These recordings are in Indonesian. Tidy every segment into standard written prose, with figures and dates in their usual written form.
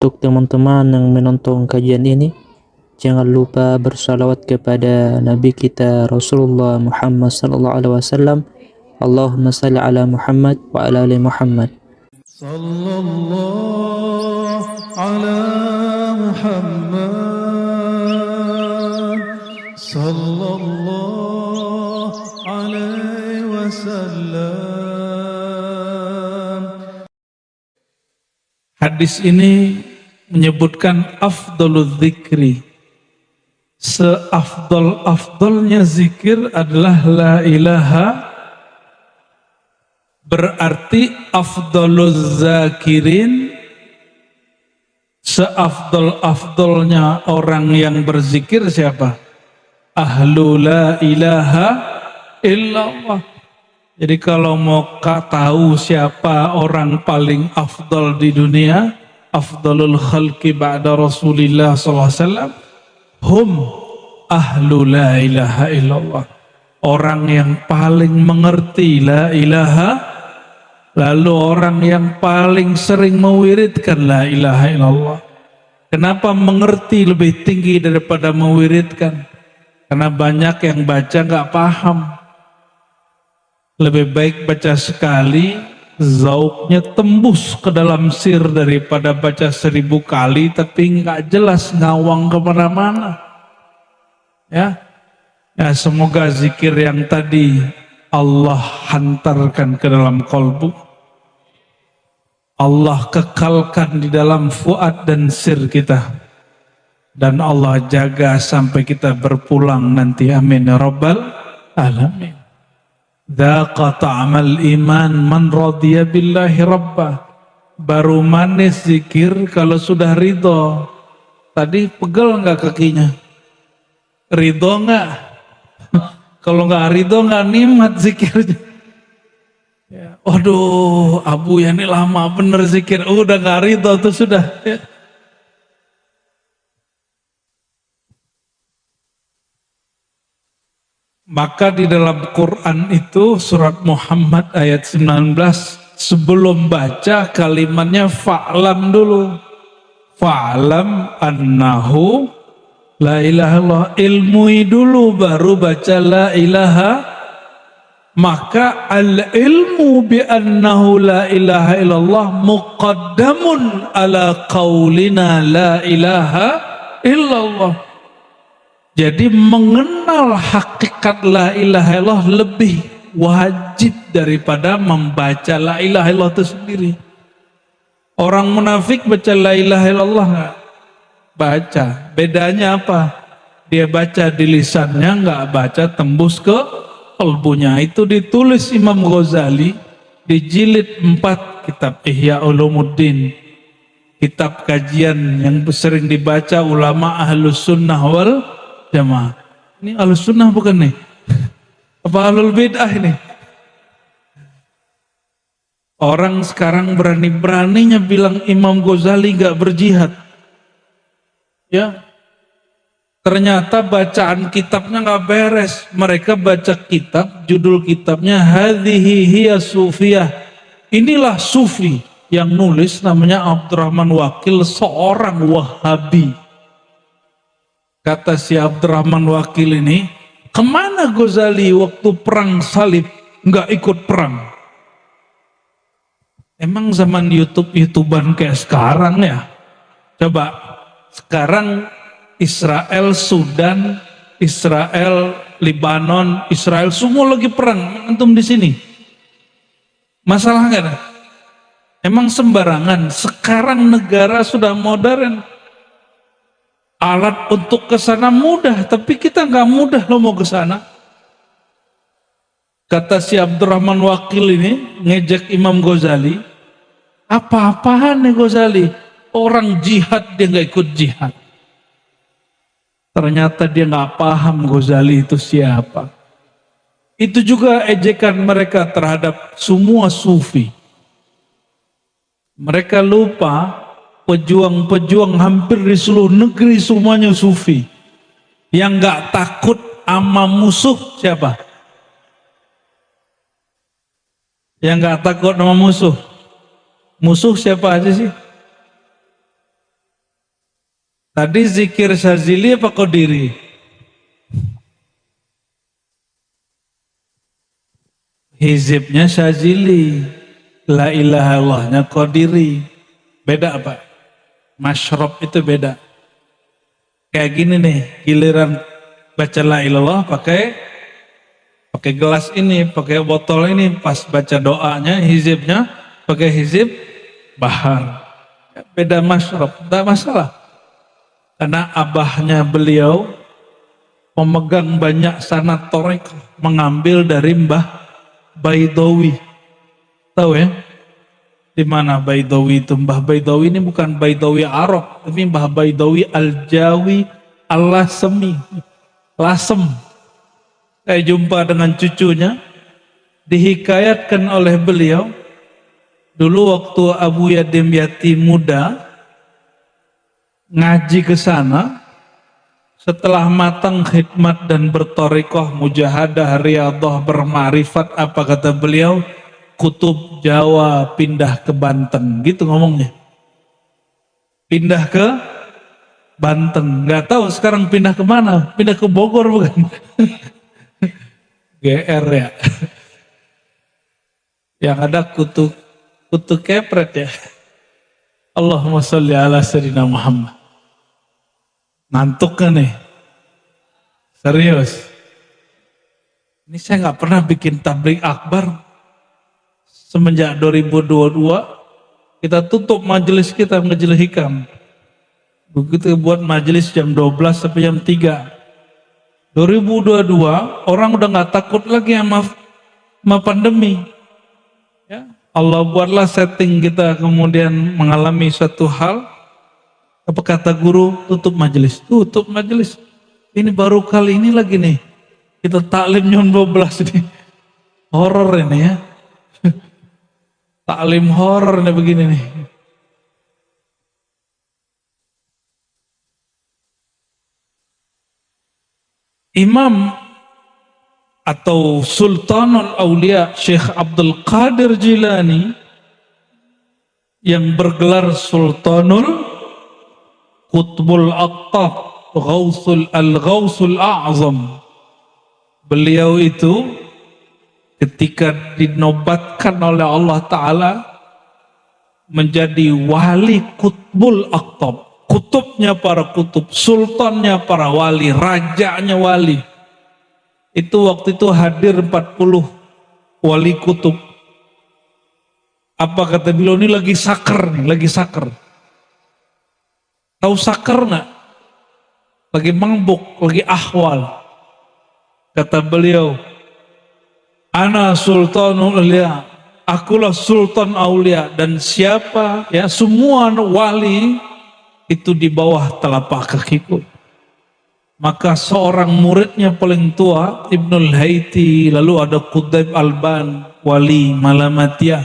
Untuk teman-teman yang menonton kajian ini, jangan lupa bersalawat kepada Nabi kita Rasulullah Muhammad sallallahu alaihi wasallam. Allahumma salli ala Muhammad wa ala ali Muhammad. Sallallahu ala Muhammad sallallahu alaihi wasallam. Hadis ini menyebutkan afdalul zikri. Seafdal-afdalnya zikir adalah la ilaha, berarti afdaluz zakirin, seafdal-afdalnya orang yang berzikir siapa? Ahlu la ilaha illallah. Jadi kalau mau tahu siapa orang paling afdal di dunia, afdalul khalqi ba'da Rasulillah sallallahu alaihi wasallam, hum ahlu la ilaha illallah. Orang yang paling mengerti la ilaha, lalu orang yang paling sering mewiridkan la ilaha illallah. Kenapa mengerti lebih tinggi daripada mewiridkan? Karena banyak yang baca nggak paham. Lebih baik baca sekali, zauknya tembus ke dalam sir, daripada baca 1000 kali tapi nggak jelas, ngawang kemana-mana. Ya, semoga zikir yang tadi Allah hantarkan ke dalam kolbu, Allah kekalkan di dalam fuad dan sir kita, dan Allah jaga sampai kita berpulang nanti. Amin ya rabbal alamin. Dhaqa ta'amal iman man radiya billahi rabbah. Baru manis zikir kalau sudah ridho. Tadi pegel nggak kakinya? Ridho nggak? Kalau nggak ridho nggak nikmat zikirnya. Ya. Waduh, Abu ya ini lama bener zikir. Udah nggak ridho tuh sudah. Ya. Maka di dalam Quran itu surat Muhammad ayat 19, sebelum baca kalimatnya fa'lam dulu. Fa'lam annahu la ilaha illallah, ilmui dulu baru baca la ilaha. Maka al-ilmu bi annahu la ilaha illallah muqaddamun ala qaulina la ilaha illallah. Jadi mengenal hakikat la ilaha illallah lebih wajib daripada membaca la ilaha illallah itu sendiri. Orang munafik baca la ilaha illallah nggak? Baca. Bedanya apa? Dia baca di lisannya, nggak baca tembus ke kalbunya. Itu ditulis Imam Ghazali di jilid 4 kitab Ihya Ulumuddin. Kitab kajian yang sering dibaca ulama ahlus sunnah wal jamaah. Ini ahlus sunnah bukan nih? Apa ahlul bid'ah ini? Orang sekarang berani-beraninya bilang Imam Ghazali gak berjihad. Ya, ternyata bacaan kitabnya gak beres. Mereka baca kitab, judul kitabnya Hadhihi Hiya Sufiyah. Inilah sufi. Yang nulis namanya Abdurrahman Wakil, seorang Wahabi. Kata si Abdurrahman Wakil ini, kemana Ghazali waktu perang salib nggak ikut perang? Emang zaman YouTuber kayak sekarang ya? Coba sekarang Israel, Sudan, Israel, Lebanon, Israel semua lagi perang. Antum di sini, masalah nggak ada? Emang sembarangan? Sekarang negara sudah modern. Alat untuk ke sana mudah, tapi kita nggak mudah loh mau ke sana. Kata si Abdurrahman Wakil ini ngejek Imam Ghazali, apa-apaan nih Ghazali? Orang jihad dia nggak ikut jihad. Ternyata dia nggak paham Ghazali itu siapa. Itu juga ejekan mereka terhadap semua sufi. Mereka lupa pejuang-pejuang hampir di seluruh negeri semuanya sufi. Yang gak takut sama musuh siapa? Yang gak takut sama musuh. Musuh siapa aja sih? Tadi zikir Syazili apa Qadiri? Hizibnya Syazili, la ilaha illallahnya Qadiri. Beda apa? Masyrob itu beda. Kayak gini nih, giliran baca la ilallah pakai gelas ini, pakai botol ini, pas baca doanya, hizibnya pakai hizib bahar. Beda masyrob, tidak masalah. Karena abahnya beliau memegang banyak sanad torek, mengambil dari Mbah Baidawi. Tahu ya? Di mana Baidawi itu? Mbah Baidawi ini bukan Baidawi Arab, tapi Mbah Baidawi Al-Jawi Al-Lasemi. Lasem. Saya jumpa dengan cucunya, dihikayatkan oleh beliau, dulu waktu Abu Yadim Yatim muda, ngaji ke sana, setelah matang khidmat dan bertorikoh, mujahadah, riadah, bermarifat, apa kata beliau? Kutub Jawa pindah ke Banten, gitu ngomongnya. Pindah ke Banten, nggak tahu sekarang pindah ke mana? Pindah ke Bogor bukan? GR ya. Yang ada kutu kepret ya. Allahumma sholli ala sayyidina Muhammad. Ngantuk kan nih? Serius. Ini saya nggak pernah bikin tabligh akbar. Semenjak 2022, kita tutup majelis kita, majelis hikam. Begitu buat majelis jam 12 sampai jam 3. 2022, orang udah nggak takut lagi sama pandemi. Ya, Allah buatlah setting kita kemudian mengalami suatu hal. Apa kata guru? Tutup majelis. Tutup majelis. Ini baru kali ini lagi nih. Kita taklim jam 12 nih. Horor ini ya. Taklim horor nih begini nih. Imam atau Sultanul Aulia Syekh Abdul Qadir Jilani yang bergelar Sultanul Qutbul Aqtab Al-Ghausul A'zam. Beliau itu ketika dinobatkan oleh Allah Ta'ala menjadi wali Qutbul Aqtab, kutubnya para kutub, sultannya para wali, rajanya wali. Itu waktu itu hadir 40 wali kutub. Apa kata beliau? Ini lagi sakar nih, lagi sakar. Tahu sakar nggak? Lagi mabuk, lagi ahwal. Kata beliau, ana sultanul aulia, akulah sultan aulia, dan siapa ya semua wali itu di bawah telapak kakiku. Maka seorang muridnya paling tua, Ibnul Haiti, lalu ada Qudayb Alban, wali Malamatiyah,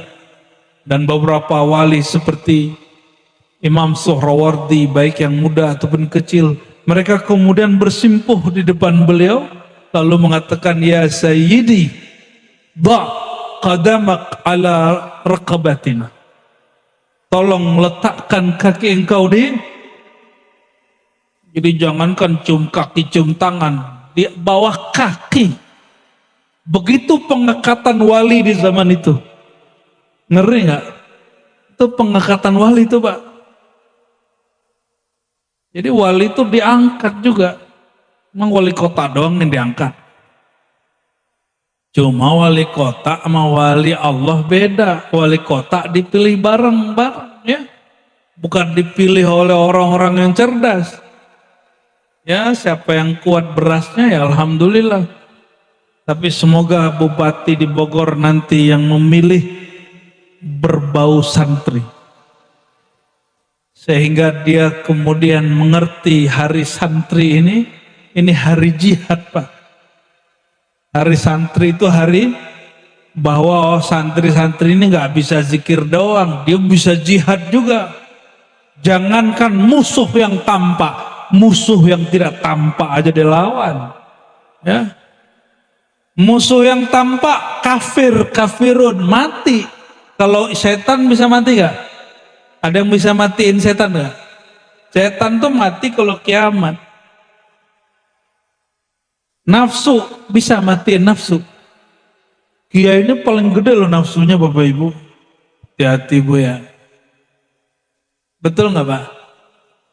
dan beberapa wali seperti Imam Suhrawardi, baik yang muda ataupun kecil. Mereka kemudian bersimpuh di depan beliau, lalu mengatakan, ya Sayyidi, da' qadamak ala raqabatina. Tolong letakkan kaki engkau di, jadi jangankan cium kaki, cium tangan, di bawah kaki. Begitu pengangkatan wali di zaman itu. Ngeri nggak? Itu pengangkatan wali itu, Pak. Jadi wali itu diangkat juga. Emang wali kota doang yang diangkat. Cuma wali kota sama wali Allah beda. Wali kota dipilih bareng-bareng ya. Bukan dipilih oleh orang-orang yang cerdas. Ya, siapa yang kuat berasnya ya alhamdulillah. Tapi semoga bupati di Bogor nanti yang memilih berbau santri. Sehingga dia kemudian mengerti hari santri ini hari jihad, Pak. Hari santri itu hari bahwa santri-santri ini nggak bisa zikir doang, dia bisa jihad juga. Jangankan musuh yang tampak, musuh yang tidak tampak aja dilawan. Ya. Musuh yang tampak kafirun mati. Kalau setan bisa mati nggak? Ada yang bisa matiin setan nggak? Setan tuh mati kalau kiamat. Nafsu bisa matiin nafsu. Kiai ini paling gede loh nafsunya Bapak Ibu. Hati-hati Bu ya. Betul nggak Pak?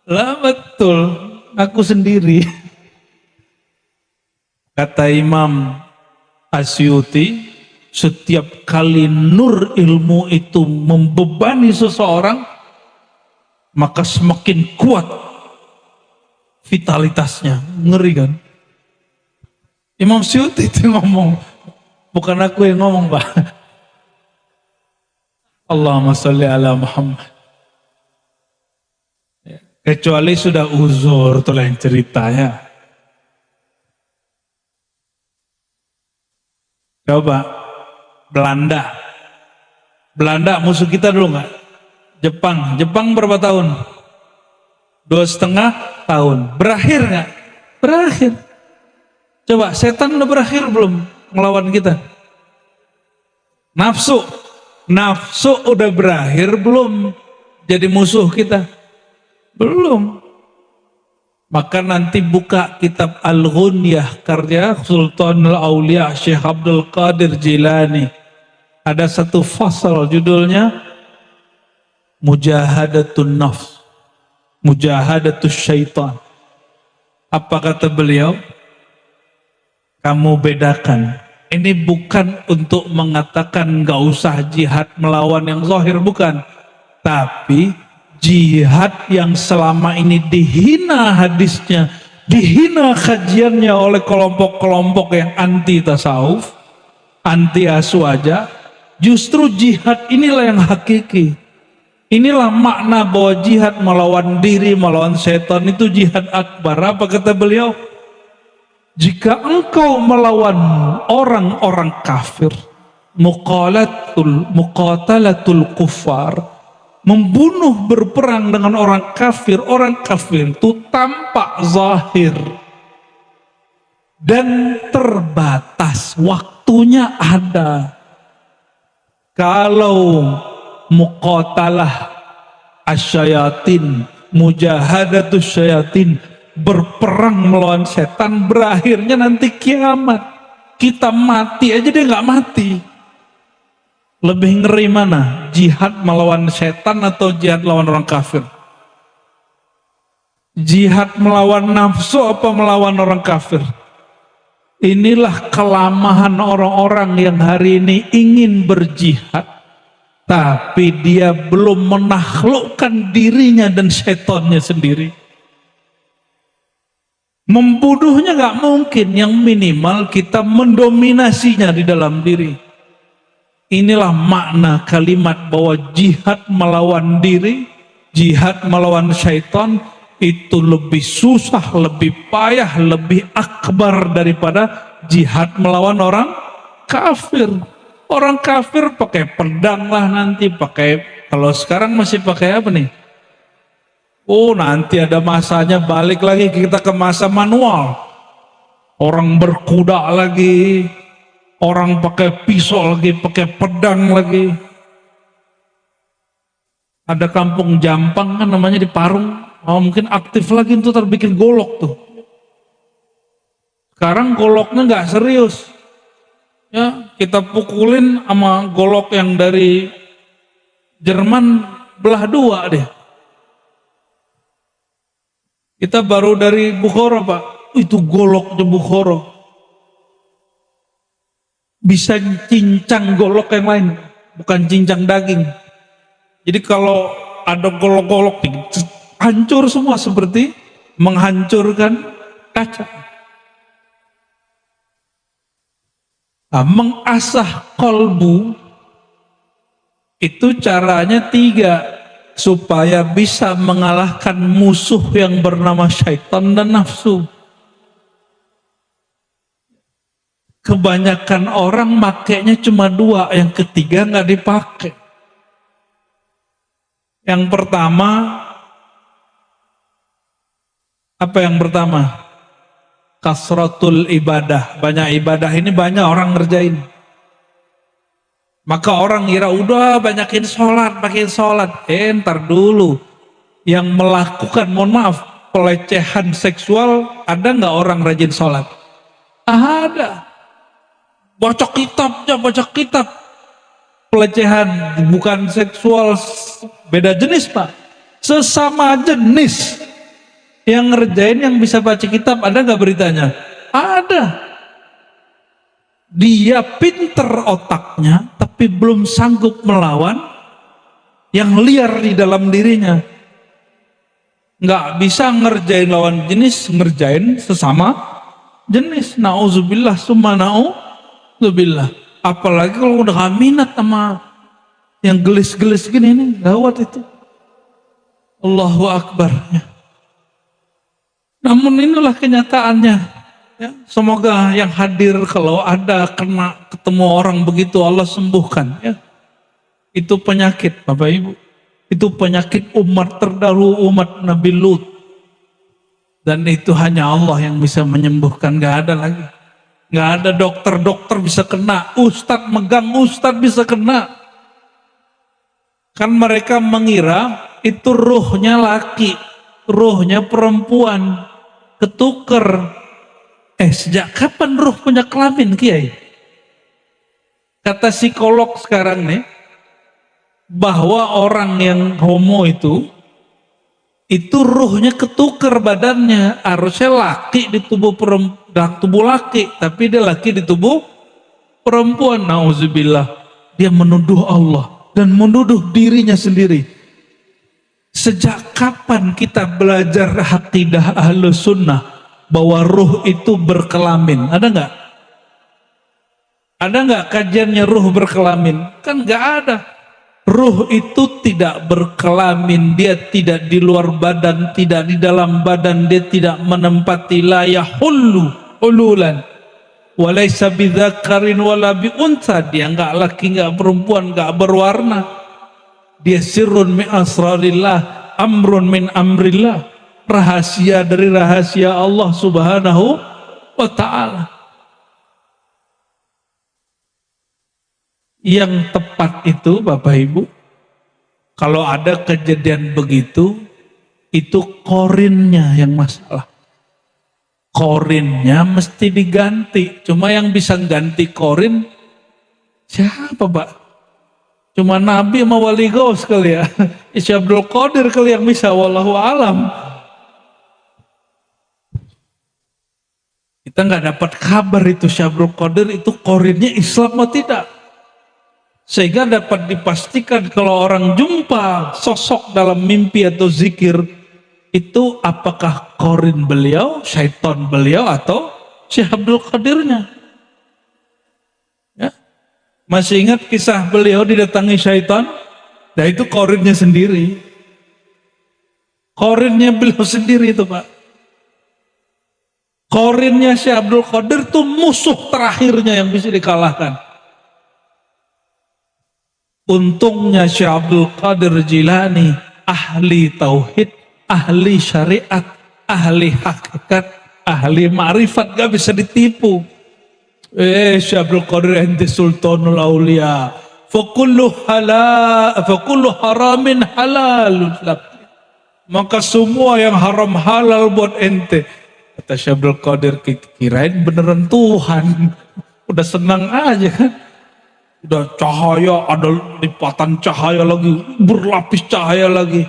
Lah betul. Aku sendiri. Kata Imam Asyuti, setiap kali nur ilmu itu membebani seseorang, maka semakin kuat vitalitasnya. Ngeri kan? Imam Syuuti itu ngomong, bukan aku yang ngomong Pak. Allahumma sholli ala Muhammad. Kecuali sudah uzur, itu lain ceritanya. Coba Belanda musuh kita dulu nggak? Jepang berapa tahun? 2,5 tahun. Berakhir nggak? Berakhir. Coba setan udah berakhir belum melawan kita? Nafsu udah berakhir belum jadi musuh kita? Belum. Maka nanti buka kitab Al-Ghunyah karya Sultanul Aulia Syekh Abdul Qadir Jilani. Ada satu fasal judulnya Mujahadatun Nafs, Mujahadatus Syaitan. Apa kata beliau? Kamu bedakan. Ini bukan untuk mengatakan gak usah jihad melawan yang zahir, bukan. Tapi jihad yang selama ini dihina hadisnya, dihina kajiannya oleh kelompok-kelompok yang anti tasawuf, anti aswaja, justru jihad inilah yang hakiki. Inilah makna bahwa jihad melawan diri, melawan setan itu jihad akbar. Apa kata beliau? Jika engkau melawan orang-orang kafir, muqatalatul kuffar, membunuh berperang dengan orang kafir itu tampak zahir dan terbatas, waktunya ada. Kalau muqatalah asyayatin, mujahadatus syayatin, berperang melawan setan, berakhirnya nanti kiamat. Kita mati aja dia nggak mati. Lebih ngeri mana? Jihad melawan setan atau jihad melawan orang kafir? Jihad melawan nafsu apa melawan orang kafir? Inilah kelamahan orang-orang yang hari ini ingin berjihad, tapi dia belum menaklukkan dirinya dan setannya sendiri. Membunuhnya gak mungkin, yang minimal kita mendominasinya di dalam diri. Inilah makna kalimat bahwa jihad melawan diri, jihad melawan syaitan itu lebih susah, lebih payah, lebih akbar daripada jihad melawan orang kafir. Orang kafir pakai pedang lah nanti, pakai, kalau sekarang masih pakai apa nih? Oh, nanti ada masanya balik lagi kita ke masa manual. Orang berkuda lagi, orang pakai pisau lagi, pakai pedang lagi. Ada kampung Jampang kan namanya di Parung, mungkin aktif lagi itu terbikin golok tuh. Sekarang goloknya nggak serius. Ya, kita pukulin sama golok yang dari Jerman belah dua deh. Kita baru dari Bukhara Pak, itu goloknya Bukhara. Bisa cincang golok yang lain, bukan cincang daging. Jadi kalau ada golok-golok, hancur semua seperti menghancurkan kaca. Nah, mengasah kolbu itu caranya 3. Supaya bisa mengalahkan musuh yang bernama syaitan dan nafsu. Kebanyakan orang makainya cuma 2, yang ketiga nggak dipakai. Yang pertama, apa yang pertama? Kasratul ibadah, banyak ibadah, ini banyak orang ngerjain. Maka orang kira udah banyakin sholat, makin sholat. Ntar dulu. yang melakukan, mohon maaf, pelecehan seksual, ada nggak orang rajin sholat? Ada. Baca kitabnya, baca kitab. Pelecehan bukan seksual, beda jenis Pak. Sesama jenis. Yang ngerjain yang bisa baca kitab, ada nggak beritanya? Ada. Dia pinter otaknya, tapi belum sanggup melawan yang liar di dalam dirinya. Nggak bisa ngerjain lawan jenis, ngerjain sesama jenis. Nauzubillah summa nauzubillah. Apalagi kalau udah gak minat sama yang gelis-gelis gini, ini gawat itu. Allahu Akbar. Namun inilah kenyataannya. Ya, semoga yang hadir kalau ada kena ketemu orang begitu Allah sembuhkan. Ya. Itu penyakit Bapak Ibu. Itu penyakit umat terdahulu, umat Nabi Lut. Dan itu hanya Allah yang bisa menyembuhkan, gak ada lagi. Gak ada dokter bisa kena, ustadz megang ustadz bisa kena. Kan mereka mengira itu ruhnya laki, ruhnya perempuan, ketuker. Sejak kapan ruh punya kelamin, Kiai? Kata psikolog sekarang nih, bahwa orang yang homo itu ruhnya ketuker badannya. Harusnya laki di tubuh tubuh laki, tapi dia laki di tubuh perempuan. Nauzubillah. Dia menuduh Allah dan menuduh dirinya sendiri. Sejak kapan kita belajar akidah Ahlus Sunnah bahwa ruh itu berkelamin? Ada nggak? Ada nggak kajiannya ruh berkelamin? Kan nggak ada. Ruh itu tidak berkelamin, dia tidak di luar badan, tidak di dalam badan, dia tidak menempati la yahullu ululan walaysa bidzakarin wala biuntha, dia nggak laki nggak perempuan, nggak berwarna. Dia sirrun min asrarillah, amrun min amrillah, rahasia dari rahasia Allah Subhanahu wa ta'ala. Yang tepat itu Bapak Ibu, kalau ada kejadian begitu, itu korinnya yang masalah. Korinnya mesti diganti. Cuma yang bisa ganti korin siapa Pak? Cuma Nabi sama Wali Gaus kali ya. Syekh Abdul Qadir kali yang bisa, wallahu alam. Kita nggak dapat kabar itu Syekh Abdul Qadir itu korinnya Islam atau tidak. Sehingga dapat dipastikan kalau orang jumpa sosok dalam mimpi atau zikir, itu apakah korin beliau, syaitan beliau, atau Syekh Abdul Qadirnya. Ya. Masih ingat kisah beliau didatangi syaitan? Nah itu korinnya sendiri. Korinnya beliau sendiri itu Pak. Korinnya Syekh Abdul Qadir itu musuh terakhirnya yang bisa dikalahkan. Untungnya Syekh Abdul Qadir Jilani ahli tauhid, ahli syariat, ahli hakikat, ahli ma'rifat, gak bisa ditipu. Syekh Abdul Qadir ente sultanul aulia, fakullu haramin halal, maka semua yang haram halal buat ente. Kata Syekh Abdul Qadir, kirain beneran Tuhan, udah senang aja kan. Udah cahaya, ada lipatan cahaya lagi, berlapis cahaya lagi.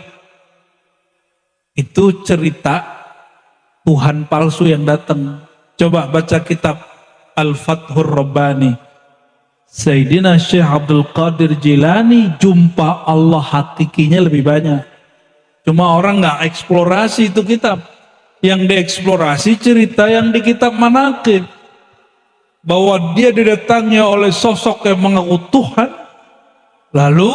Itu cerita Tuhan palsu yang datang. Coba baca kitab Al-Fathur Rabbani. Sayyidina Syekh Abdul Qadir Jilani jumpa Allah hakikinya lebih banyak. Cuma orang nggak eksplorasi itu kitab. Yang dieksplorasi cerita yang di kitab Manaqib. Bahwa dia didatangi oleh sosok yang mengaku Tuhan, lalu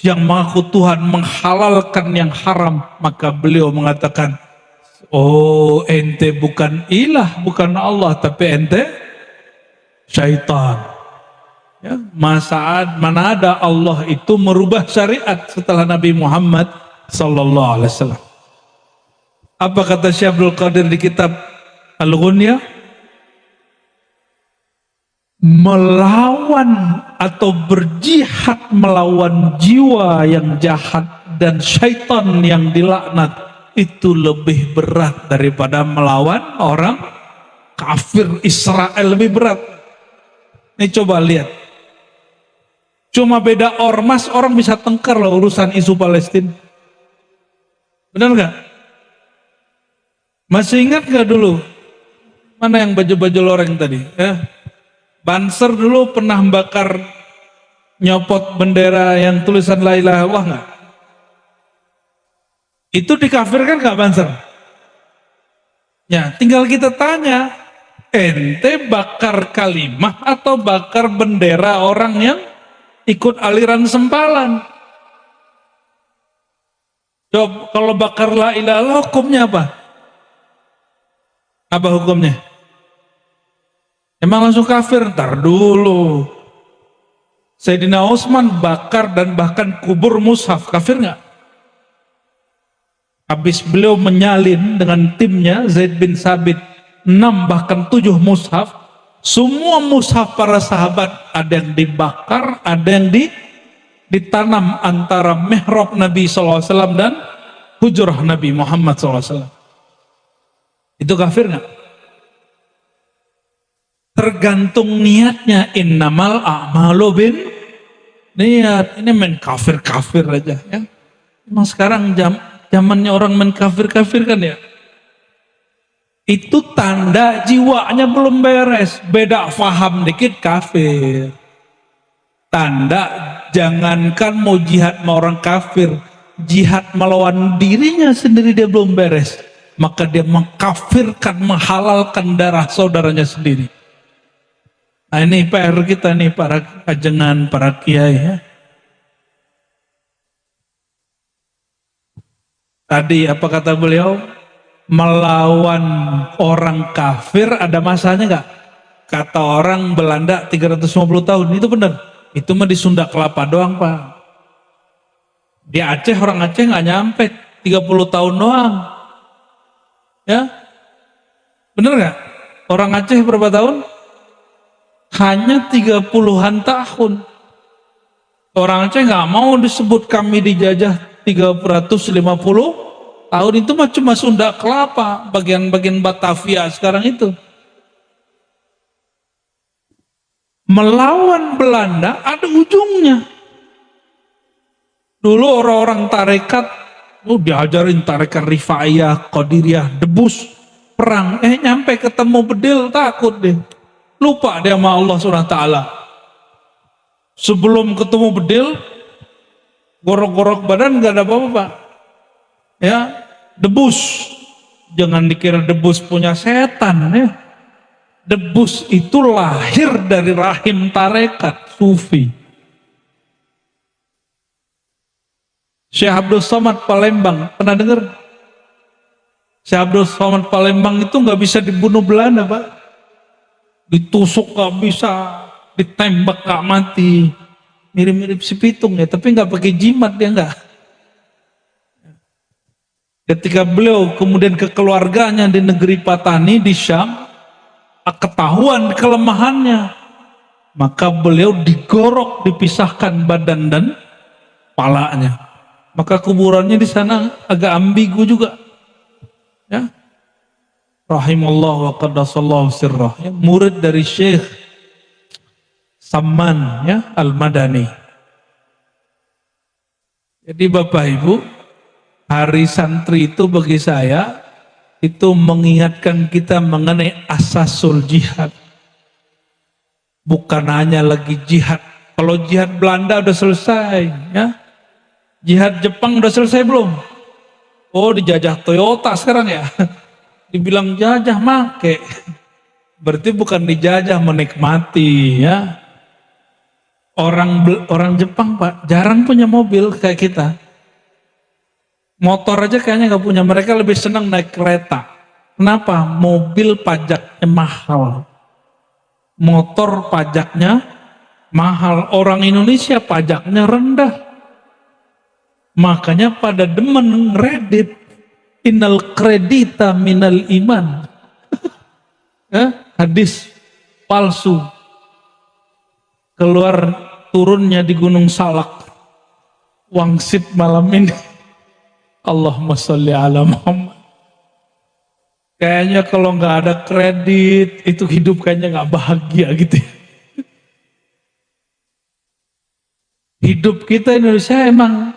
yang mengaku Tuhan menghalalkan yang haram, maka beliau mengatakan, oh ente bukan ilah, bukan Allah, tapi ente syaitan. Ya, mana ada Allah itu merubah syariat setelah Nabi Muhammad sallallahu alaihi wasallam. Apa kata Syekh Abdul Qadir di kitab Al-Ghunyah? Melawan atau berjihad melawan jiwa yang jahat dan syaitan yang dilaknat itu lebih berat daripada melawan orang kafir. Israel lebih berat. Ini coba lihat. Cuma beda ormas, orang bisa tengkar loh urusan isu Palestina. Benar nggak? Masih ingat nggak dulu? Mana yang baju-baju loreng tadi? Ya. Banser dulu pernah bakar, nyopot bendera yang tulisan la ilaha illallah nggak? Itu dikafirkan nggak Banser? Ya, tinggal kita tanya, ente bakar kalimah atau bakar bendera orang yang ikut aliran sempalan? Coba kalau bakar la ilaha illallah hukumnya apa? Apa hukumnya? Emang langsung kafir? Ntar dulu. Sayyidina Utsman bakar dan bahkan kubur mushaf, kafir nggak? Habis beliau menyalin dengan timnya Zaid bin Sabit 6 bahkan 7 mushaf, semua mushaf para sahabat ada yang dibakar, ada yang ditanam antara mihrab Nabi SAW dan hujrah Nabi Muhammad SAW. Itu kafir nggak? Tergantung niatnya. Innamal a'malu bin niat. Ini main kafir-kafir aja ya. Emang sekarang zamannya orang main kafir-kafir kan ya. Itu tanda jiwanya belum beres. Beda faham dikit kafir. Tanda jangankan mau jihad sama orang kafir, jihad melawan dirinya sendiri dia belum beres. Maka dia mengkafirkan, menghalalkan darah saudaranya sendiri. Nah, ini PR kita nih para kajengan, para kiai ya. Tadi apa kata beliau? Melawan orang kafir ada masanya nggak? Kata orang Belanda 350 tahun, itu benar. Itu mah di Sunda Kelapa doang Pak. Di Aceh orang Aceh nggak nyampe 30 tahun doang. Ya, bener nggak? Orang Aceh berapa tahun? Hanya 30-an tahun. Orang Aceh nggak mau disebut kami dijajah 350 tahun, itu mah cuma Sunda Kelapa, bagian-bagian Batavia sekarang itu. Melawan Belanda ada ujungnya. Dulu orang-orang tarekat, diajarin tarekat Rifaiyah, Qadiriyah, debus, perang. Nyampe ketemu bedil takut deh. Lupa dia sama Allah SWT. Sebelum ketemu bedil, gorok-gorok badan gak ada apa-apa Pak. Ya, debus. Jangan dikira debus punya setan ya. Debus itu lahir dari rahim tarekat sufi. Syekh Abdul Somad Palembang, pernah dengar? Syekh Abdul Somad Palembang itu nggak bisa dibunuh Belanda Pak. Ditusuk nggak bisa, ditembak nggak mati. Mirip-mirip si Pitung ya, tapi nggak pakai jimat dia nggak. Ketika beliau kemudian ke keluarganya di negeri Patani di Syam, ketahuan kelemahannya, maka beliau digorok, dipisahkan badan dan kepalanya. Maka kuburannya di sana agak ambigu juga. Ya. Rahimallah wa qaddasallahu sirrah. Ya, murid dari Syekh Samman ya, Al-Madani. Jadi Bapak Ibu, hari santri itu bagi saya itu mengingatkan kita mengenai asasul jihad. Bukan hanya lagi jihad. Kalau jihad Belanda udah selesai ya. Jihad Jepang udah selesai belum? Oh, dijajah Toyota sekarang ya. Dibilang jajah make. Berarti bukan dijajah, menikmati ya. Orang Jepang Pak jarang punya mobil kayak kita. Motor aja kayaknya nggak punya, mereka lebih senang naik kereta. Kenapa? Mobil pajaknya mahal, motor pajaknya mahal. Orang Indonesia pajaknya rendah, makanya pada demen ngeredit. Innal kredita minal iman. Hadis palsu. Keluar turunnya di Gunung Salak, wangsit malam ini. Allahumma sholli ala Muhammad. Kayaknya kalau nggak ada kredit, itu hidup kayaknya nggak bahagia gitu ya. Hidup kita Indonesia emang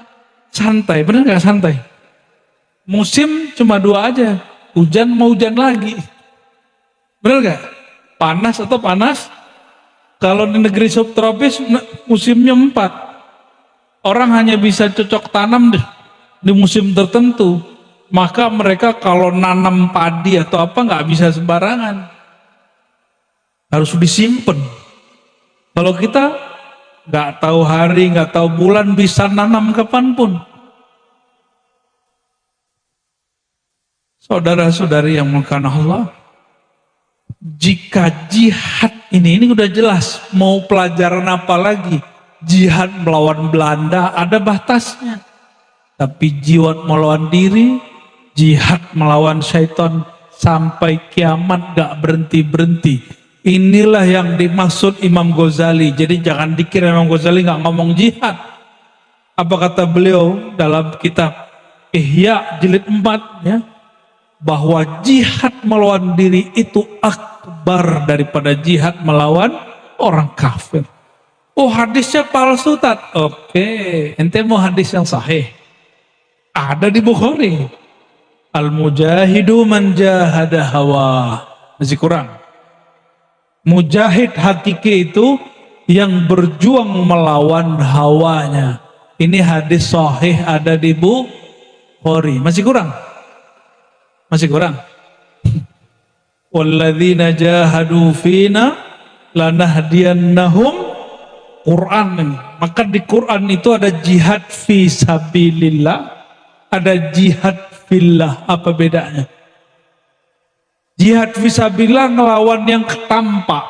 santai, bener nggak santai? Musim cuma dua aja, hujan mau hujan lagi. Bener nggak? Panas atau panas? Kalau di negeri subtropis musimnya 4. Orang hanya bisa cocok tanam di musim tertentu. Maka mereka kalau nanam padi atau apa nggak bisa sembarangan. Harus disimpan. Kalau kita nggak tahu hari, nggak tahu bulan, bisa nanam kapanpun. Saudara-saudari yang muliakan Allah, jika jihad ini udah jelas mau pelajaran apa lagi. Jihad melawan Belanda ada batasnya. Tapi jihad melawan diri, jihad melawan syaitan sampai kiamat gak berhenti-berhenti. Inilah yang dimaksud Imam Ghazali. Jadi jangan dikira Imam Ghazali gak ngomong jihad. Apa kata beliau dalam kitab Ihya jilid 4 ya, bahwa jihad melawan diri itu akbar daripada jihad melawan orang kafir. Oh, hadisnya palsu, Tat. Oke, ente mau hadis yang sahih. Ada di Bukhari. Al-mujahidu man jahada hawa. Masih kurang. Mujahid hakiki itu yang berjuang melawan hawanya. Ini hadis sahih ada di Bukhari. Masih kurang? Masih kurang? Walladzina jahadu fina lanahdiyannahum. Quran ini. Maka di Quran itu ada jihad fi sabilillah, ada jihad fillah. Apa bedanya? Jihad fi sabilillah ngelawan yang tampak.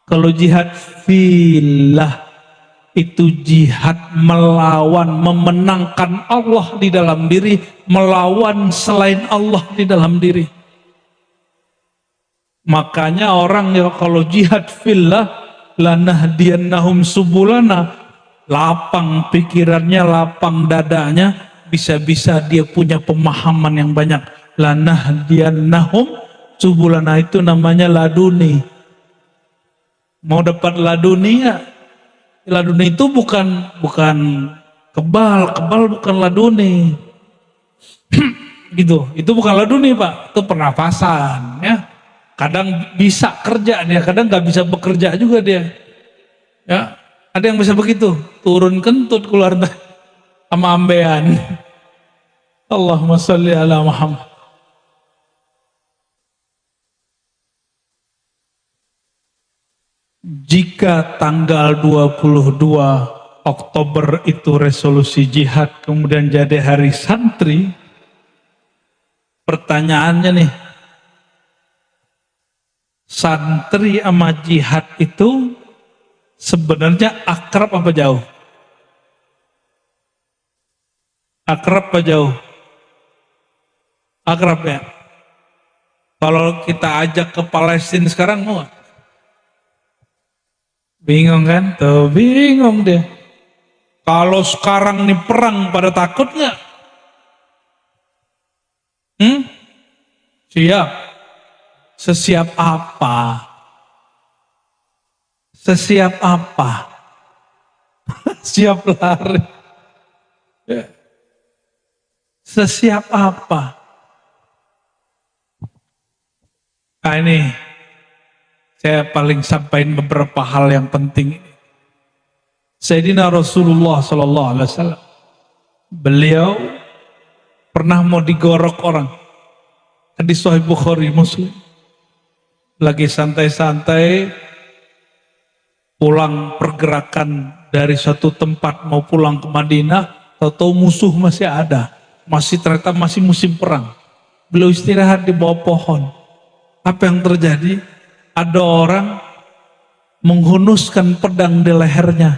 Kalau jihad fillah itu jihad melawan, memenangkan Allah di dalam diri, melawan selain Allah di dalam diri. Makanya orang yang kalau jihad fillah lanahdiyannahum subulana, lapang pikirannya, lapang dadanya, bisa-bisa dia punya pemahaman yang banyak. Lanahdiyannahum subulana itu namanya laduni. Mau dapat laduni ya? Laduni itu bukan kebal bukan laduni. Gitu. Itu bukan laduni, Pak. Itu pernafasan ya. Kadang bisa kerja dia, kadang nggak bisa bekerja juga dia. Ya, ada yang bisa begitu, turun kentut keluar sama ambean. Allahumma sholli ala Muhammad. Jika tanggal 22 Oktober itu resolusi jihad, kemudian jadi hari santri, pertanyaannya nih, santri sama jihad itu sebenarnya akrab apa jauh? Akrab apa jauh? Akrab ya. Kalau kita ajak ke Palestina sekarang mau gak? Bingung kan? Tuh bingung deh. Kalau sekarang nih perang pada takut gak? Siap. Sesiap apa? Sesiap apa? Siap lari. Sesiap apa? Nah ini, saya paling sampaikan beberapa hal yang penting. Sayyidina Rasulullah SAW, beliau pernah mau digorok orang. Hadis Sahih Bukhari Muslim. Lagi santai-santai pulang pergerakan dari satu tempat mau pulang ke Madinah, tahu-tahu musuh masih ada, ternyata masih musim perang. Beliau istirahat di bawah pohon. Apa yang terjadi? Ada orang menghunuskan pedang di lehernya,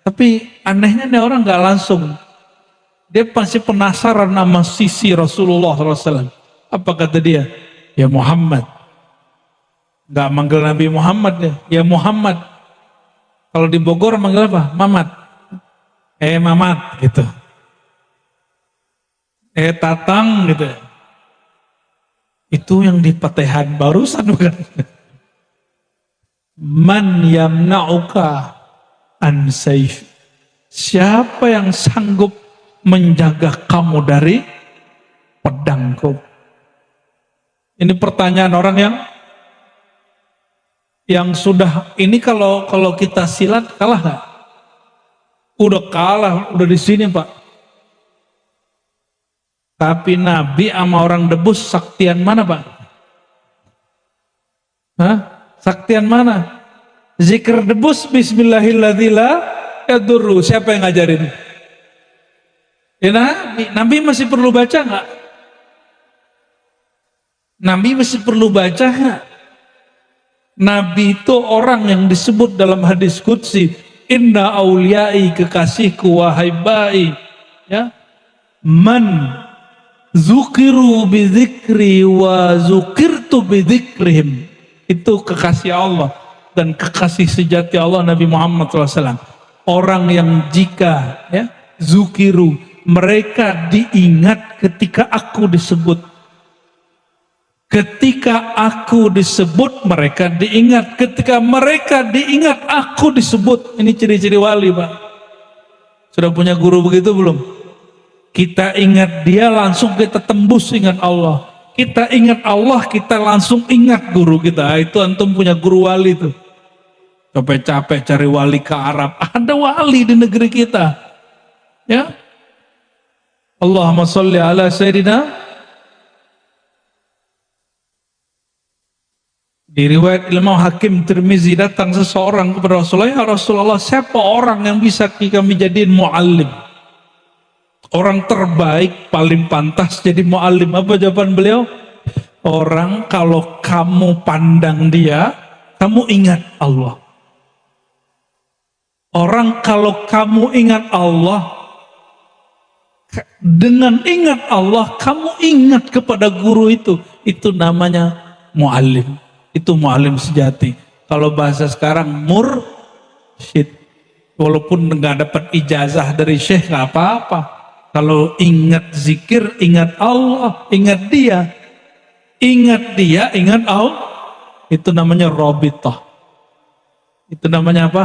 tapi anehnya nih orang nggak langsung. Dia pasti penasaran sama sisi Rasulullah SAW. Apa kata dia? Ya Muhammad. Nggak manggil Nabi Muhammad ya Muhammad. Kalau di Bogor manggil apa? Mamat. Mamat gitu. tatang gitu. Itu yang di Fatihah barusan bukan? Man yamna'uka an sayf. Siapa yang sanggup menjaga kamu dari pedangku? Ini pertanyaan orang yang sudah ini kalau kita silat kalah nggak? Udah kalah, udah di sini Pak. Tapi Nabi sama orang debus saktian mana Pak? Hah? Saktian mana? Zikir debus bismillahirrahmanirrahim yadurru. Siapa yang ngajarin? Ya Nabi masih perlu baca nggak? Nabi masih perlu baca nggak? Nabi itu orang yang disebut dalam hadis qudsi, inna auliyai, kekasihku wahai bai, ya, man zukiru bidzikri wa zukirtu bidzikrihim. Itu kekasih Allah dan kekasih sejati Allah Nabi Muhammad SAW. Orang yang jika ya zukiru, mereka diingat ketika aku disebut. Ketika aku disebut, mereka diingat. Ketika mereka diingat, aku disebut. Ini ciri-ciri wali Pak. Sudah punya guru begitu belum? Kita ingat dia, langsung kita tembus ingat Allah. Kita ingat Allah, kita langsung ingat guru kita. Itu antum punya guru wali tuh. Capek-capek cari wali ke Arab. Ada wali di negeri kita. Ya. Allahumma sholli ala sayyidina. Di riwayat Imam Hakim Tirmizi, datang seseorang kepada Rasulullah, ya Rasulullah, siapa orang yang bisa kami jadiin muallim? Orang terbaik, paling pantas jadi muallim. Apa jawaban beliau? Orang kalau kamu pandang dia, kamu ingat Allah. Orang kalau kamu ingat Allah, dengan ingat Allah, kamu ingat kepada guru itu namanya muallim. Itu muallim sejati. Kalau bahasa sekarang mursyid. Walaupun nggak dapat ijazah dari syekh nggak apa-apa. Kalau ingat zikir, ingat Allah, ingat dia, ingat Allah. Itu namanya robitoh. Itu namanya apa?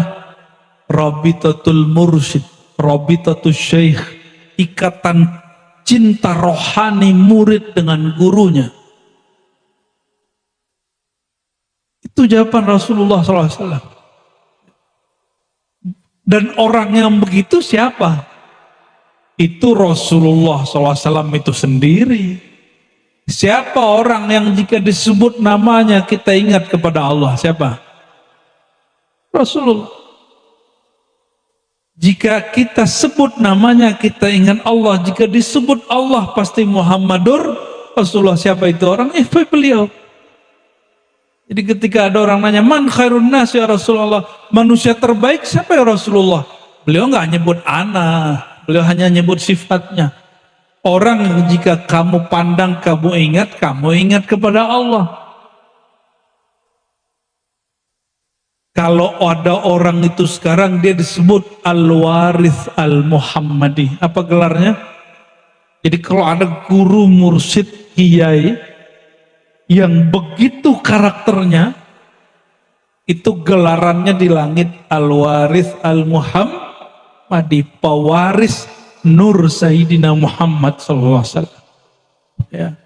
Robitotul mursyid, robitotul syekh. Ikatan cinta rohani murid dengan gurunya. Itu jawaban Rasulullah SAW. Dan orang yang begitu siapa? Itu Rasulullah SAW itu sendiri. Siapa orang yang jika disebut namanya kita ingat kepada Allah? Siapa? Rasulullah. Jika kita sebut namanya kita ingat Allah. Jika disebut Allah pasti Muhammadur Rasulullah. Siapa itu orang? Beliau. Jadi ketika ada orang nanya, man khairun nas ya Rasulullah, manusia terbaik siapa ya Rasulullah? Beliau nggak nyebut ana, beliau hanya nyebut sifatnya. Orang yang jika kamu pandang, kamu ingat kepada Allah. Kalau ada orang itu sekarang dia disebut Al-Warith Al-Muhammadi. Apa gelarnya? Jadi kalau ada guru mursyid kiai yang begitu karakternya, itu gelarannya di langit Al-Warith Al-Muhammadi, pewaris Nur Sayyidina Muhammad SAW. Ya.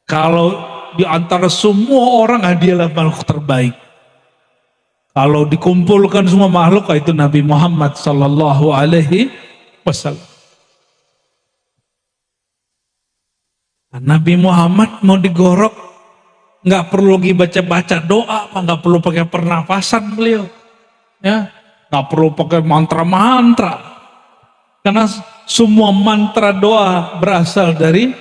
Kalau di antara semua orang, dialah makhluk terbaik. Kalau dikumpulkan semua makhluk, itu Nabi Muhammad SAW. Nabi Muhammad mau digorok, nggak perlu lagi baca-baca doa, nggak perlu pakai pernafasan beliau, ya, nggak perlu pakai mantra-mantra, karena semua mantra doa berasal dari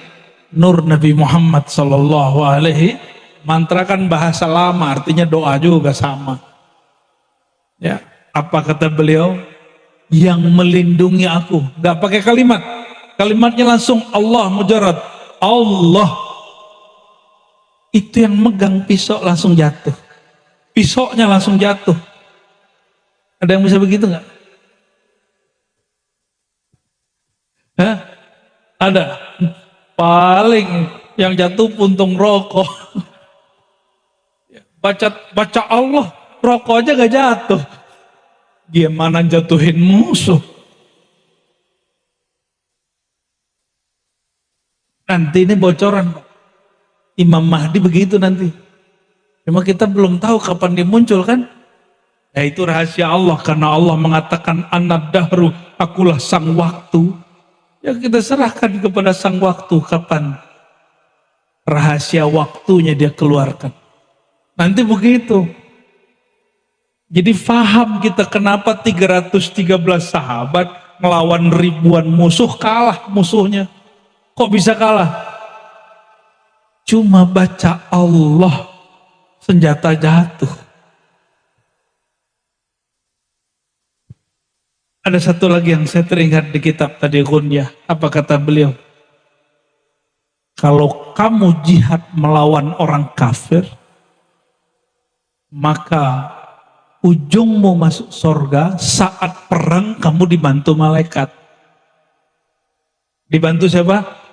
Nur Nabi Muhammad Sallallahu Alaihi. Mantra kan bahasa lama, artinya doa juga sama. Ya, apa kata beliau? Yang melindungi aku, nggak pakai kalimat, kalimatnya langsung Allah mujarrad, Allah. Itu yang megang pisau langsung jatuh. Pisaunya langsung jatuh. Ada yang bisa begitu nggak? Hah? Ada. Paling yang jatuh puntung rokok. Baca Allah, rokok aja gak jatuh. Gimana jatuhin musuh? Nanti ini bocoran, Pak. Imam Mahdi begitu nanti. Cuma kita belum tahu kapan dia muncul kan? Ya itu rahasia Allah, karena Allah mengatakan anad dahru, akulah sang waktu. Ya kita serahkan kepada sang waktu kapan rahasia waktunya dia keluarkan. Nanti begitu. Jadi faham kita kenapa 313 sahabat melawan ribuan musuh kalah musuhnya. Kok bisa kalah? Cuma baca Allah, senjata jatuh. Ada satu lagi yang saya teringat di kitab tadi Ghunyah. Apa kata beliau? Kalau kamu jihad melawan orang kafir, maka ujungmu masuk surga saat perang kamu dibantu malaikat. Dibantu siapa?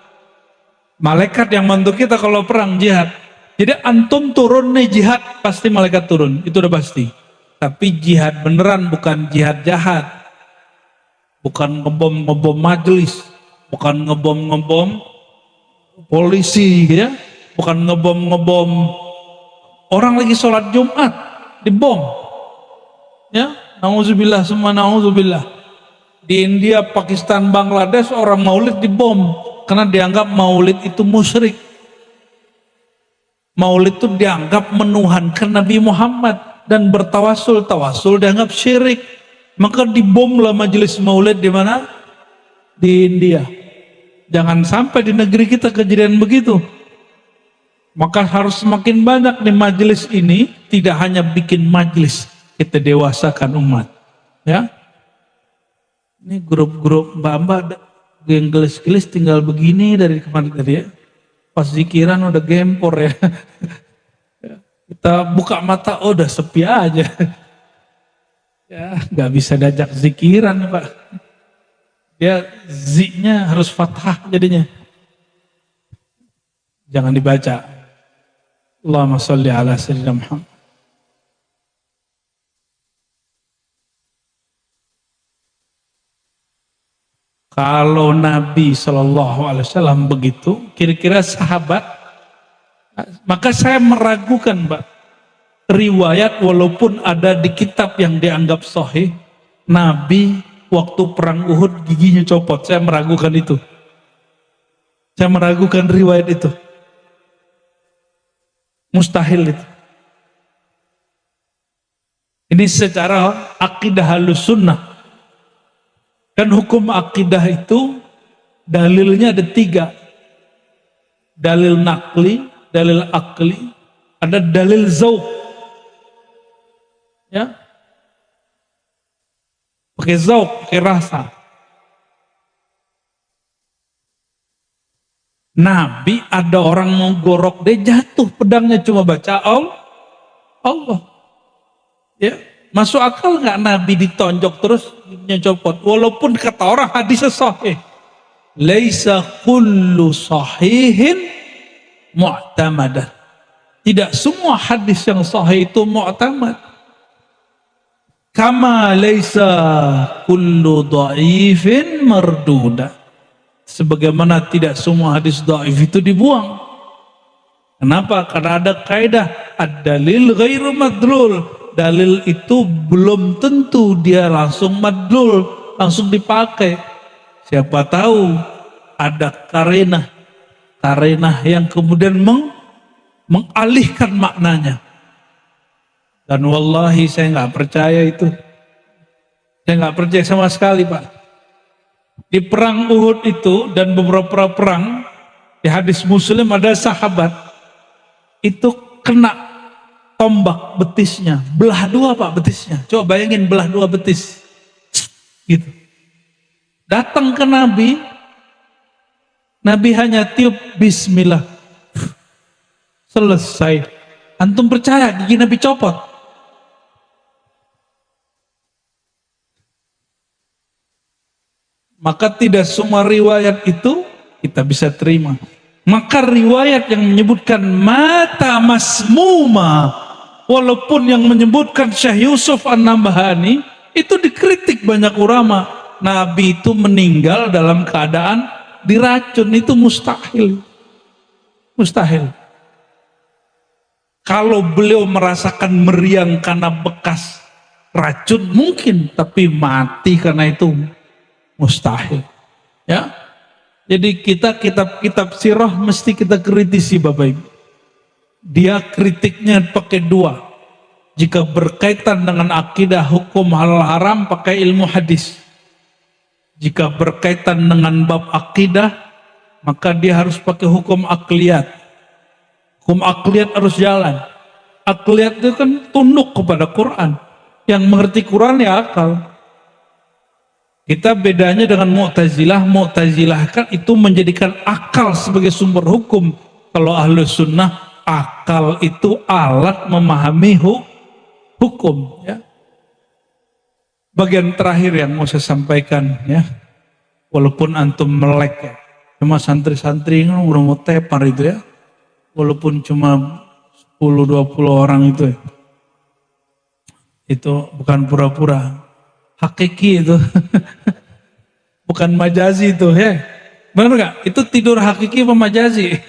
Malaikat yang bantu kita kalau perang jihad. Jadi antum turun nih jihad, pasti malaikat turun. Itu udah pasti. Tapi jihad beneran, bukan jihad jahat. Bukan ngebom majelis, bukan ngebom polisi, gitu ya. Bukan ngebom orang lagi sholat Jumat, dibom. Ya, nauzubillah semua nauzubillah. Di India, Pakistan, Bangladesh orang maulid dibom karena dianggap maulid itu musyrik. Maulid itu dianggap menuhankan Nabi Muhammad dan tawasul dianggap syirik. Maka dibomlah majelis maulid di mana? Di India. Jangan sampai di negeri kita kejadian begitu. Maka harus semakin banyak di majelis ini, tidak hanya bikin majelis, kita dewasakan umat. Ya, ini grup-grup mbak-mbak yang gelis-gelis tinggal begini dari kemarin tadi ya. Pas zikiran udah gempor ya. Kita buka mata, oh udah sepi aja. Ya, nggak bisa diajak zikiran Pak. Dia zi-nya harus fathah jadinya. Jangan dibaca. Allahumma sholli ala sayyidina Muhammad. Kalau Nabi SAW begitu, kira-kira sahabat, maka saya meragukan Pak. Riwayat walaupun ada di kitab yang dianggap sahih, Nabi waktu perang Uhud giginya copot. Saya meragukan itu. Saya meragukan riwayat itu. Mustahil itu. Ini secara akidah halus sunnah. Kan hukum akidah itu dalilnya ada 3. Dalil nakli, dalil akli, ada dalil zauq. Ya, pakai zauq, pakai rasa. Nabi ada orang mau gorok, dia jatuh pedangnya cuma baca Allah. Ya, masuk akal nggak Nabi ditonjok terus nyocopot? Walaupun kata orang hadisnya sahih. Laisa kullu sahihin mu'tamadah. Tidak semua hadis yang sahih itu mu'tamad. Kama laisa kullu dha'ifin marduda. Sebagaimana tidak semua hadis dhaif itu dibuang. Kenapa? Karena ada kaidah ad-dalil ghairu madlul. Dalil itu belum tentu dia langsung madlul, langsung dipakai. Siapa tahu ada karenah yang kemudian mengalihkan maknanya. Dan wallahi saya nggak percaya itu. Saya nggak percaya sama sekali Pak. Di perang Uhud itu dan beberapa perang, di hadis Muslim ada sahabat itu kena tombak betisnya, belah 2 Pak betisnya. Coba bayangin belah 2 betis, gitu. Datang ke Nabi, Nabi hanya tiup Bismillah, selesai. Antum percaya gigi Nabi copot? Maka tidak semua riwayat itu kita bisa terima. Maka riwayat yang menyebutkan mata masmuma, walaupun yang menyebutkan Syekh Yusuf An-Nabhani itu dikritik banyak ulama, Nabi itu meninggal dalam keadaan diracun, itu mustahil. Mustahil. Kalau beliau merasakan meriang karena bekas racun mungkin, tapi mati karena itu mustahil. Ya. Jadi kita kitab-kitab sirah mesti kita kritisi Bapak Ibu. Dia kritiknya pakai dua. Jika berkaitan dengan akidah hukum halal haram pakai ilmu hadis. Jika berkaitan dengan bab akidah maka dia harus pakai hukum akliyat. Hukum akliyat harus jalan. Akliyat itu kan tunduk kepada Quran. Yang mengerti Quran ya akal. Kita bedanya dengan Mu'tazilah. Mu'tazilah kan itu menjadikan akal sebagai sumber hukum. Kalau ahlu sunnah, akal itu alat memahami hukum. Ya. Bagian terakhir yang mau saya sampaikan, ya, walaupun antum melek ya, cuma santri-santri kan udah mau tepar itu ya. Walaupun cuma 10-20 orang itu ya. Itu bukan pura-pura, hakiki itu. Bukan majazi itu ya. Benar gak? Itu tidur hakiki apa majazi?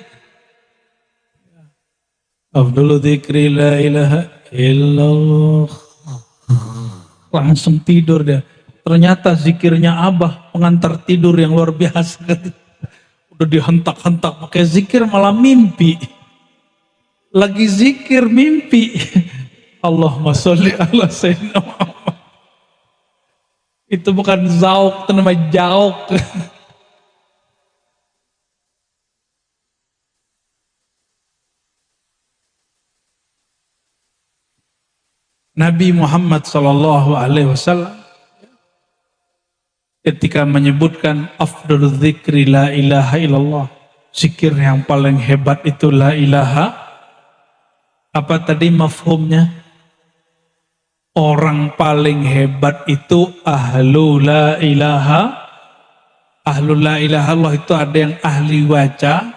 Afdalu dzikri la ilaha illallah. Langsung tidur dia. Ternyata zikirnya Abah pengantar tidur yang luar biasa. Udah dihentak-hentak pakai zikir malah mimpi. Lagi zikir mimpi. Allahumma sholli ala sayyidina Muhammad. Itu bukan zauk, itu namanya jauk. Nabi Muhammad SAW ketika menyebutkan afdalul dzikri la ilaha illallah, zikir yang paling hebat itu la ilaha, apa tadi mafhumnya? Orang paling hebat itu ahlu la ilaha. Ahlu la ilaha Allah itu ada yang ahli waca,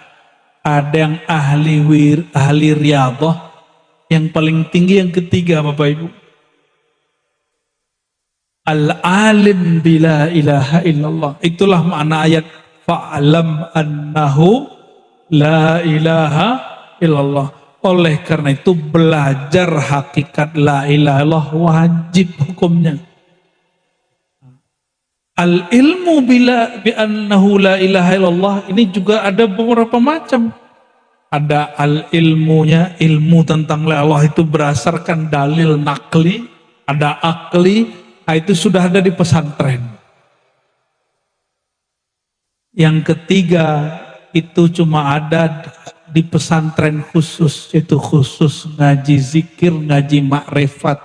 ada yang ahli riyadhah. Yang paling tinggi yang ketiga Bapak Ibu, al-alim bila ilaha illallah. Itulah makna ayat fa'lam annahu la ilaha illallah. Oleh karena itu belajar hakikat la ilaha illallah wajib hukumnya. Al-ilmu bila bi annahu la ilaha illallah ini juga ada beberapa macam. Ada al-ilmunya, ilmu tentang la Allah itu berdasarkan dalil nakli, ada akli, itu sudah ada di pesantren. Yang ketiga itu cuma ada di pesantren khusus, itu khusus ngaji zikir, ngaji makrifat.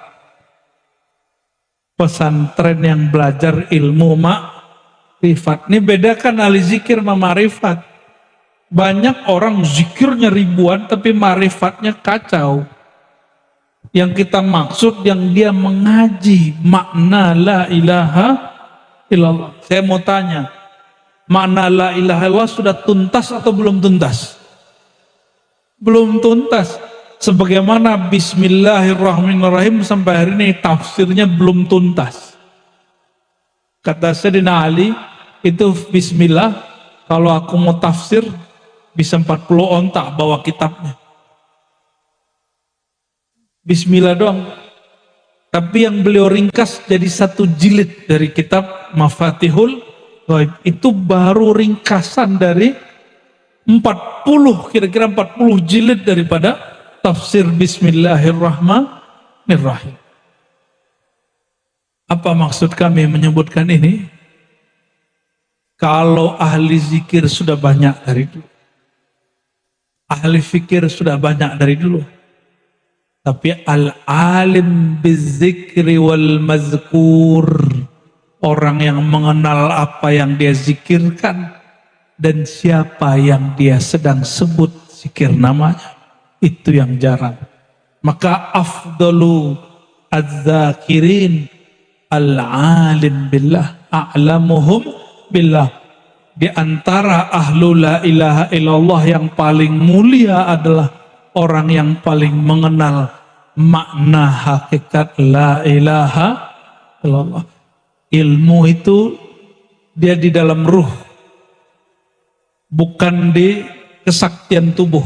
Pesantren yang belajar ilmu makrifat. Ini bedakan ahli zikir sama makrifat. Banyak orang zikirnya ribuan tapi marifatnya kacau. Yang kita maksud yang dia mengaji makna la ilaha illallah. Saya mau tanya, makna la ilaha illallah sudah tuntas atau belum tuntas? Belum tuntas. Sebagaimana bismillahirrahmanirrahim sampai hari ini tafsirnya belum tuntas. Kata Sayyidina Ali, itu bismillah kalau aku mau tafsir bisa 40 ontak bawa kitabnya. Bismillah doang. Tapi yang beliau ringkas jadi satu jilid dari kitab Mafatihul Ghaib. Itu baru ringkasan dari 40, kira-kira 40 jilid daripada tafsir Bismillahirrahmanirrahim. Apa maksud kami menyebutkan ini? Kalau ahli zikir sudah banyak dari dulu, ahli fikir sudah banyak dari dulu, tapi al-alim bizikri wal mazkur, orang yang mengenal apa yang dia zikirkan dan siapa yang dia sedang sebut zikir namanya, itu yang jarang. Maka afdalu az-zakirin al-alim billah a'lamuhum billah. di antara ahlu la ilaha illallah yang paling mulia adalah orang yang paling mengenal makna hakikat la ilaha illallah. Ilmu itu dia di dalam ruh, bukan di kesaktian tubuh.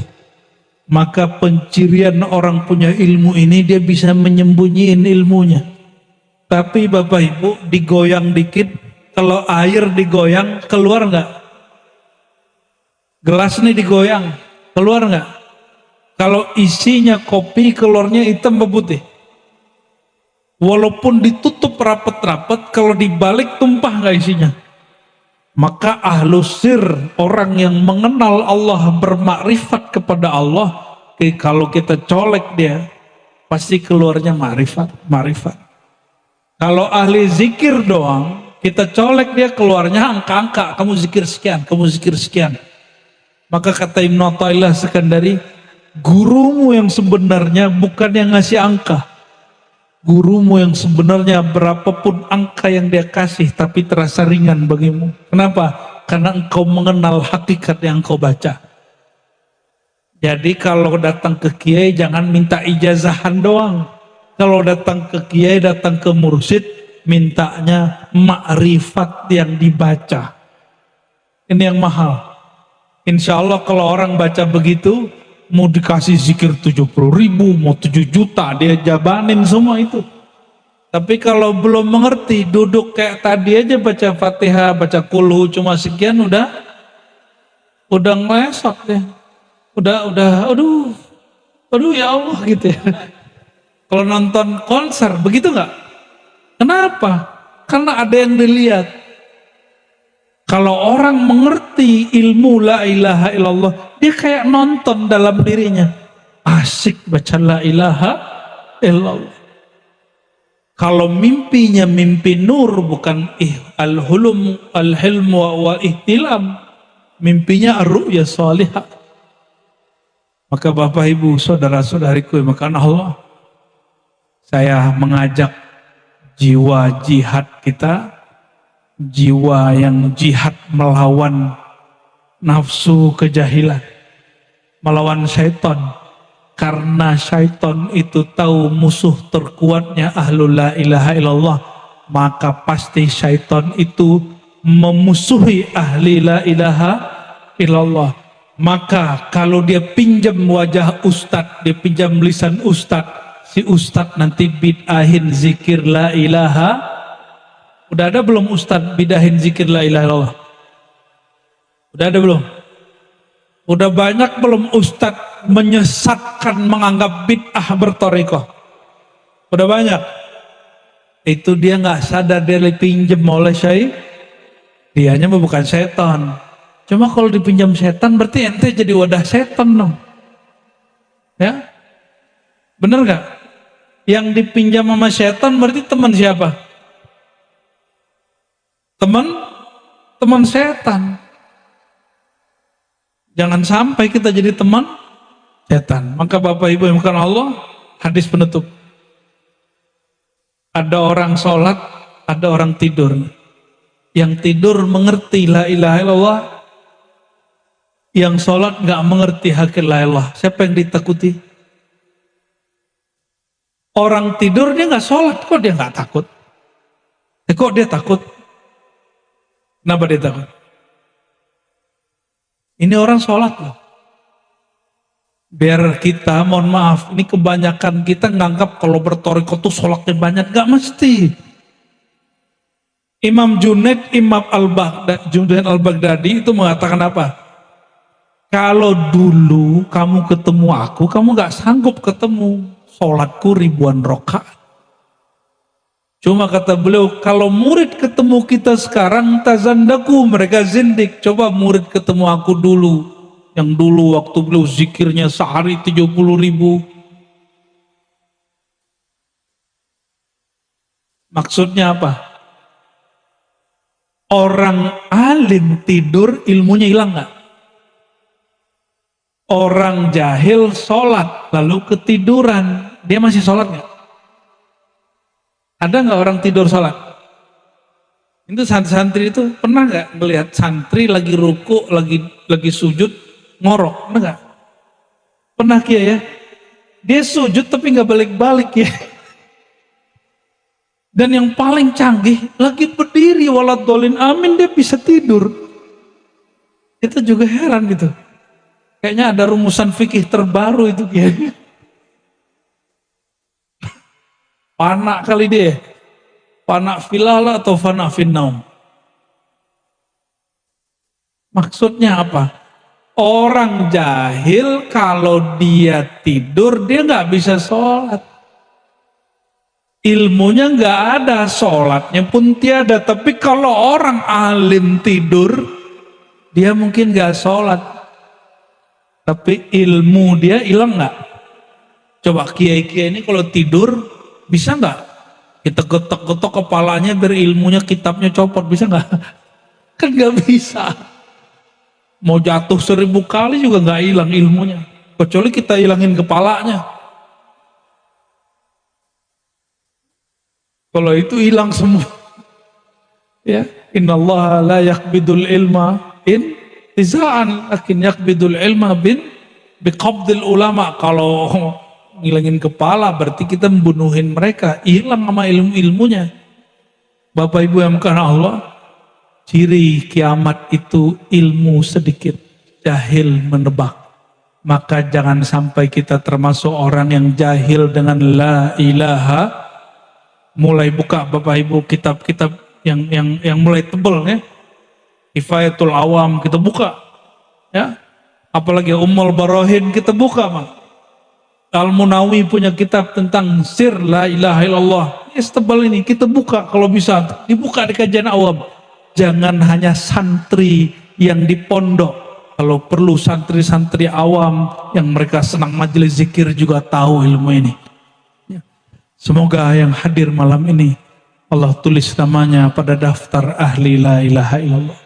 Maka pencirian orang punya ilmu ini, dia bisa menyembunyiin ilmunya. Tapi Bapak Ibu, digoyang dikit, kalau air digoyang, keluar nggak? Gelas ini digoyang, keluar nggak? Kalau isinya kopi, keluarnya hitam atau putih? Walaupun ditutup rapat-rapat, kalau dibalik tumpah nggak isinya? Maka ahlu sir, orang yang mengenal Allah, bermakrifat kepada Allah, kalau kita colek dia, pasti keluarnya makrifat. Kalau ahli zikir doang, kita colek dia, keluarnya angka-angka, kamu zikir sekian, kamu zikir sekian. Maka kata Ibnu Athaillah Sekandari, gurumu yang sebenarnya bukan yang ngasih angka. Gurumu yang sebenarnya berapapun angka yang dia kasih, tapi terasa ringan bagimu. Kenapa? Karena engkau mengenal hakikat yang engkau baca. Jadi kalau datang ke kiai jangan minta ijazahan doang. Kalau datang ke kiai, datang ke mursyid, mintanya makrifat yang dibaca. Ini yang mahal. Insya Allah kalau orang baca begitu, mau dikasih zikir 70.000, mau 7 juta, dia jabanin semua itu. Tapi kalau belum mengerti, duduk kayak tadi aja baca Fatihah, baca kulhu cuma sekian, udah ngelesot deh. Aduh ya Allah gitu ya. Kalau nonton konser, begitu nggak? Kenapa? Karena ada yang dilihat. Kalau orang mengerti ilmu la ilaha illallah, dia kayak nonton dalam dirinya. Asik baca la ilaha illallah. Kalau mimpinya mimpi nur, bukan al-hulum, al-hilmu wal ihtilam, mimpinya ar-ru'ya salihah. Maka Bapak Ibu, saudara-saudariku yang makan Allah, saya mengajak jiwa jihad kita, jiwa yang jihad melawan nafsu kejahilan, melawan syaitan. Karena syaitan itu tahu musuh terkuatnya ahlul la ilaha illallah, maka pasti syaitan itu memusuhi ahli la ilaha illallah. Maka kalau dia pinjam wajah ustadz, dia pinjam lisan ustadz, si ustadz nanti bid'ahin zikir la ilaha. Udah ada belum ustadz bid'ahin zikir la ilaha illallah? Udah ada belum? Udah banyak belum ustadz menyesatkan, menganggap bid'ah bertorikoh? Udah banyak. Itu dia nggak sadar dia dipinjam oleh syaitan. Dianya bukan setan. Cuma kalau dipinjam setan berarti ente jadi wadah setan dong. Ya, bener nggak? Yang dipinjam sama setan berarti teman siapa? Teman setan. Jangan sampai kita jadi teman setan. Maka Bapak Ibu yang bukan Allah, hadis penutup. Ada orang sholat, ada orang tidur. Yang tidur mengerti la ilaha illallah, yang sholat nggak mengerti hakikat la ilaha. Siapa yang ditakuti? Orang tidur dia nggak sholat, kok dia nggak takut? Kok dia takut? Kenapa dia takut? Ini orang sholat loh. Biar kita, mohon maaf, ini kebanyakan kita nganggap kalau bertoriko tuh sholatnya banyak. Gak mesti. Imam Junaid, Junaid al-Baghdadi itu mengatakan apa? Kalau dulu kamu ketemu aku, kamu gak sanggup ketemu. Sholatku ribuan rakaat. Cuma kata beliau, kalau murid ketemu kita sekarang, tazandaku, mereka zindik. Coba murid ketemu aku dulu. Yang dulu waktu beliau zikirnya sehari 70.000. Maksudnya apa? Orang alim tidur, ilmunya hilang gak? Orang jahil sholat, lalu ketiduran, dia masih sholat gak? Ada nggak orang tidur sholat? Itu santri itu pernah nggak melihat santri lagi ruku, lagi sujud ngorok? Pernah nggak? Pernah Kiai ya? Dia sujud tapi nggak balik-balik ya. Dan yang paling canggih lagi berdiri waladolin amin dia bisa tidur. Itu juga heran gitu. Kayaknya ada rumusan fikih terbaru itu Kiai. Panak kali dia. Panak filala atau fana finnaum. Maksudnya apa? Orang jahil kalau dia tidur dia nggak bisa sholat. Ilmunya nggak ada, sholatnya pun tiada. Tapi kalau orang alim tidur, dia mungkin nggak sholat. Tapi ilmu dia hilang nggak? Coba kiai-kiai ini kalau tidur bisa nggak? Kita getok-getok kepalanya biar ilmunya kitabnya copot, bisa nggak? Kan nggak bisa. Mau jatuh 1000 kali juga nggak hilang ilmunya, kecuali kita hilangin kepalanya. Kalau itu hilang semua. Ya, innallaha la yakbidul ilma in tizaan, lakin yakbidul ilma biqabdil ulama. Kalau ngilangin kepala berarti kita membunuhin mereka, hilang sama ilmunya. Bapak Ibu yang karena Allah, ciri kiamat itu ilmu sedikit, jahil menebak. Maka jangan sampai kita termasuk orang yang jahil dengan la ilaha. Mulai buka Bapak Ibu kitab-kitab yang mulai tebel ya. Kifayatul Awam kita buka. Ya. Apalagi Ummul Barahin kita buka, Mak. Al-Munawi punya kitab tentang sir la ilaha illallah. Tebal ini kita buka kalau bisa. Dibuka di kajian awam. Jangan hanya santri yang di pondok. Kalau perlu santri-santri awam yang mereka senang majelis zikir juga tahu ilmu ini. Semoga yang hadir malam ini Allah tulis namanya pada daftar ahli la ilaha illallah.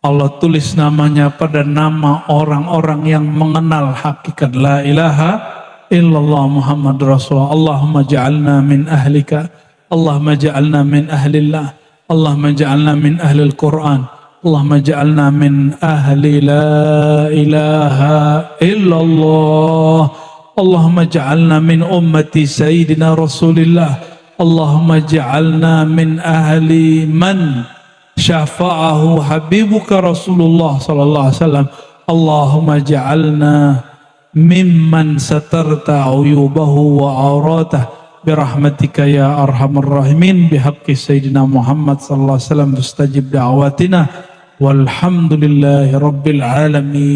Allah tulis namanya pada nama orang-orang yang mengenal hakikat la ilaha illallah Muhammad Rasulullah. Allahumma ja'alna min ahlika, Allahumma ja'alna min ahlillah, Allahumma ja'alna min ahlil Quran, Allahumma ja'alna min ahli la ilaha illallah, Allahumma ja'alna min ummati Sayyidina Rasulillah, Allahumma ja'alna min ahli man syafa'ahu habibuka Rasulullah sallallahu alaihi wasallam, Allahumma ja'alna mimman satarta uyubahu wa auratah birahmatika ya arhamar rahimin bihaqqi Sayyidina Muhammad sallallahu alaihi wasallam, mustajib da'watina walhamdulillahi rabbil alamin.